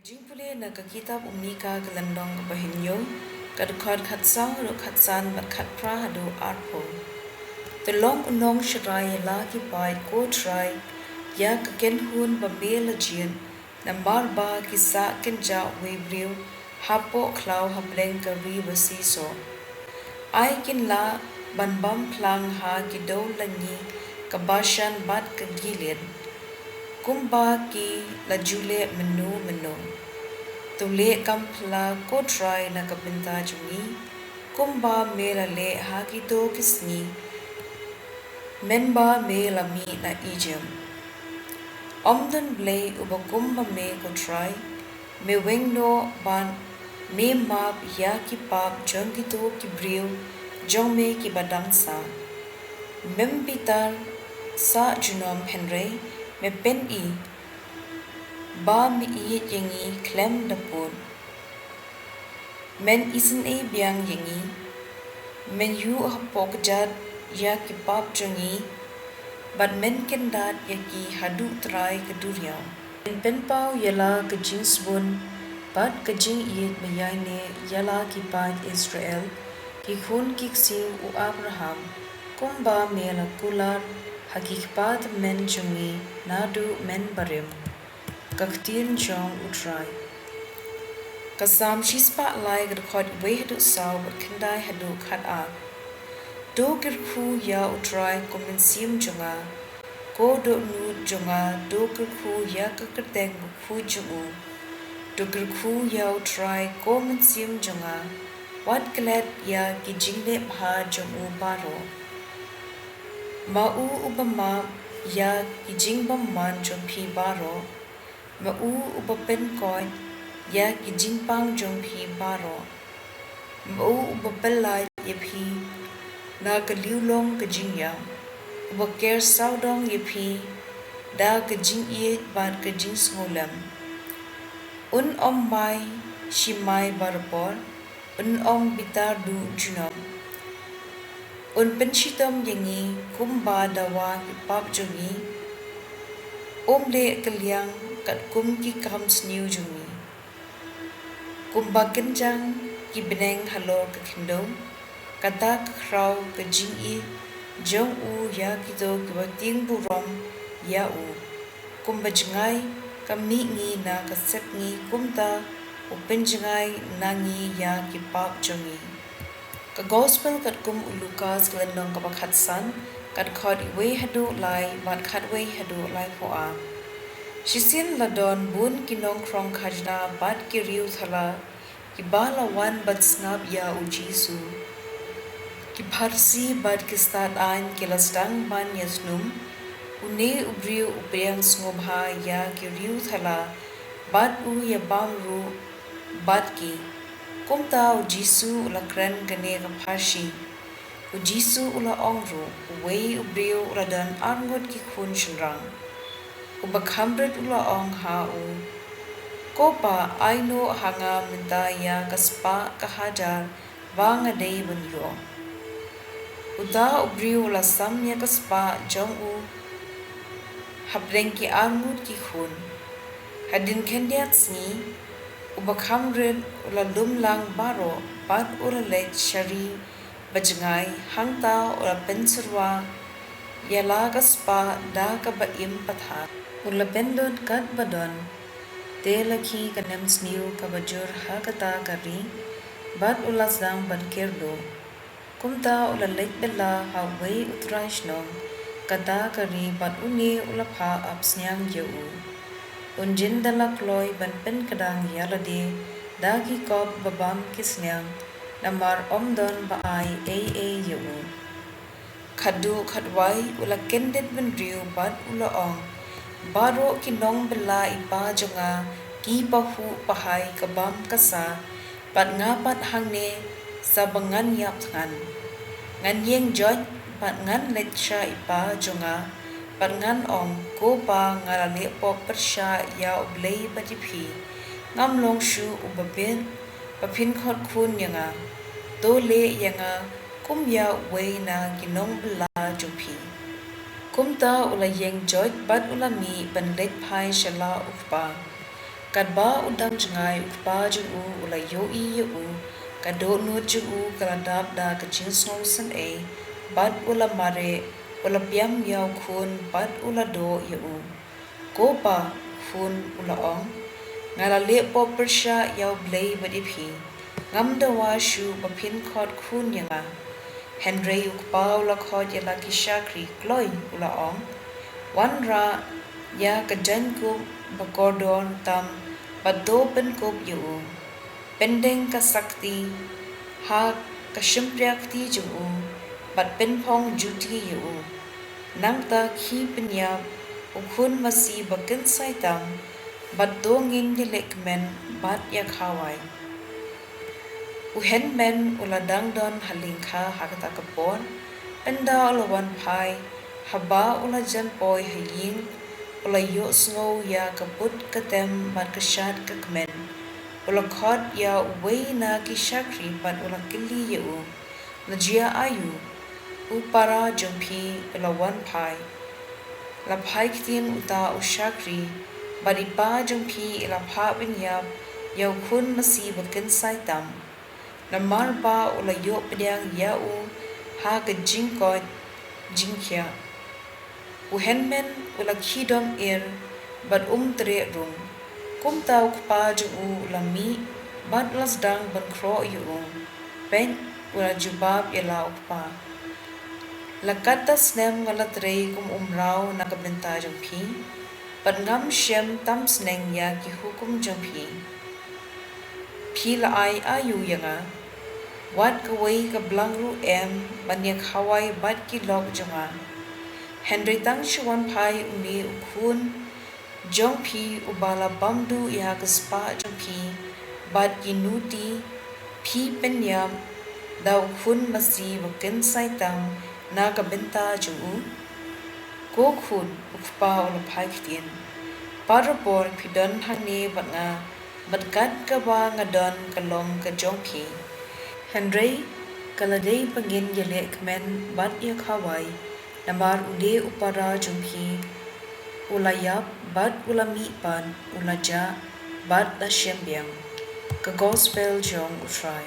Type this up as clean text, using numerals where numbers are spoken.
Jingpule na ka kitab umika galandong bahinyo kadukad khatsang ru khatsan bat khatpra hadu arpo telong unong shrai la ki pai ko try ya ka ken hun ba bela jin na marba ki sa ken ja we briu hapo klau hableng ka ri basi so ai kin la ban bam plang ha ki do langi ka bashan bat ka gilen kumba ki la jule menu tule kampla ko try na kapinta jungi kumba mela le ha ki to kisni menba mela mi na ijem omdan Blei uba kumba me ko try me wengno ban me map ya ki pap jong ki to ki briu jong me ki badang sa membitar sa junom henry me pen I ba mi I yengi klem dapur men isen e biang yengi men yu hapok jad ya ki pap jongi but men kendat ya ki hadu try keduriau men pen pau yala ke jins bun but ke jing yet mayane yala ki pat Israel ki khun ki sing u Abraham kumba mela kular hakipat men jongi nadu men barim ktien jong utrai kasam shispa lai gad we hadu saw but kendai hadu khat a do gir khu ya utrai komensim jonga ko do nu jonga do gir khu ya kakateng khu jungu do gir khu ya utrai komensim jonga wat glad ya ki jingle bha jongu baro ma u ubama ya ki jingbam man jong phi baro ma u upapen koi ya ki jingpang jong phi baro ma u upapella ye phi na ka liulong ka jingya upaker saudong ye phi da ka jing ye ban ka jing smolam un om mai shimai barpor un om bitar du junom un penshitom yengi kumba dawa ki pap jongi om le kalyang kat kum ki kam sniu jungi kumba kenjang ki beneng halo ka khindo kata krau ka jing I jong u ya ki do ki bating burom ya u kumba jangai ka mi ngi na ka set ngi kumta upen jangai na ngi ya ki pap jongi ka gospel kat kum u Lukas glandong ka bakhatsan kat khod we hadu lai bat khat we hadu lai pho a Shisin ladon bun kinong krong khajna bat ki riu thala ki bala wan bat snap ya u Jisu ki pharsi bat ki stat ain ki lastang ban yasnum une ubriu upriang snobha ya ki riu thala bat u ya bam ru bat ki kumta u Jisu ulakran gane ka pharsi u Jisu ula ongru we ubriu radan arngot ki khun shinrang uba khamret ula ong ha u kopa aino hanga minta ya kaspa kahajar wanga dei bunyo uda ubriu la sam ya kaspa jong u habreng ki armut ki khun hadin kendiat sni uba khamret ula lumlang baro bat ula let shari bajangai hangta ula pensurwa yala kaspa da ka ba im patha ula bendot kat badon te lakhi kanem sniu ka bajur ha kata kari bat ula sang ban kerdo kumta ula lek bella ha wei utraishnom kata kari bat uni ula pha apsnyang yeu unjin dala kloi ban pen kadang yalade dagi kop babam kisnyang namar omdon ba ai a yeu khadu khadwai ula kendet ben riu bat ula ong baro ki nong bela ipa jonga ki pahu pahai kabam kasa pat nga pat hangne sabangan yap ngan yeng joj pat ngan lecha ipa jonga pat ngan ong ko pa ngara le pop persha ya Blei batipi ngam long shu ubabin papin khot khun yanga to le yanga kum ya we na ki nong bela jupi kumta ula yeng joj bat ula mi ban let phai shala ukpa Kat ba udang jengai ukpa jengu ula yoi yeu kado nur jengu kaladap da kecing snow sen bad ula mare ula piam yau kun bad ula do yeu ko ba kun ula ong ngala le po persha yau Blei badipi ngam da wa shu bapin khot kun yanga Henry ukpa ula khot yala kishakri kloi ula ong wan ra ya kajan ku bakordon tam bado pen kop yu pendeng ka sakti ha ka shimpriakti ju bat pen phong juti yu nang ta khi penya ukhun masi bakin saitam bat do ngin dilek men bat ya khawai uhen men uladang don halingkha hakata kapon enda ulawan pai haba ulajan poi haying ula yo snow ya kaput katem bat kashat kakmen ula khot ya wei na kishakri bat ula kili yu na jia ayu upara jompi ula wan pai la pai ktien uta ushakri bat ipa jompi ila pa binyap yau kun masi bakin saitam na marba ula yo pedyang yau ha ka jingkot jingkya uhenmen ula kidom bat tre rung kum tau kpa jung lami bat lasdang ban kro yu pen ula jubab yala ukpa lakata snem ngala tre kum rau na kabenta jung pi bat ngam shem tam sneng ya ki hukum jung pi la ai ayu yanga wat kawai ka blang ru banyak hawai bat ki lok jonga Henry tang chuan pai umi ukun jong pi ubala bamdu ya kaspa jong pi bat ginuti pi penyam da ukun masi bukin saitam na kabenta jung ko khun ukpa ul pai ktien parapor pidon hane banga batkat ka ba ngadon kalong ka jong pi Henry kaladei pangin yele kmen bat ya khawai namar ude upara jumpi ulayap bat ulami pan ulaja bat da shembiang ka gospel jong utrai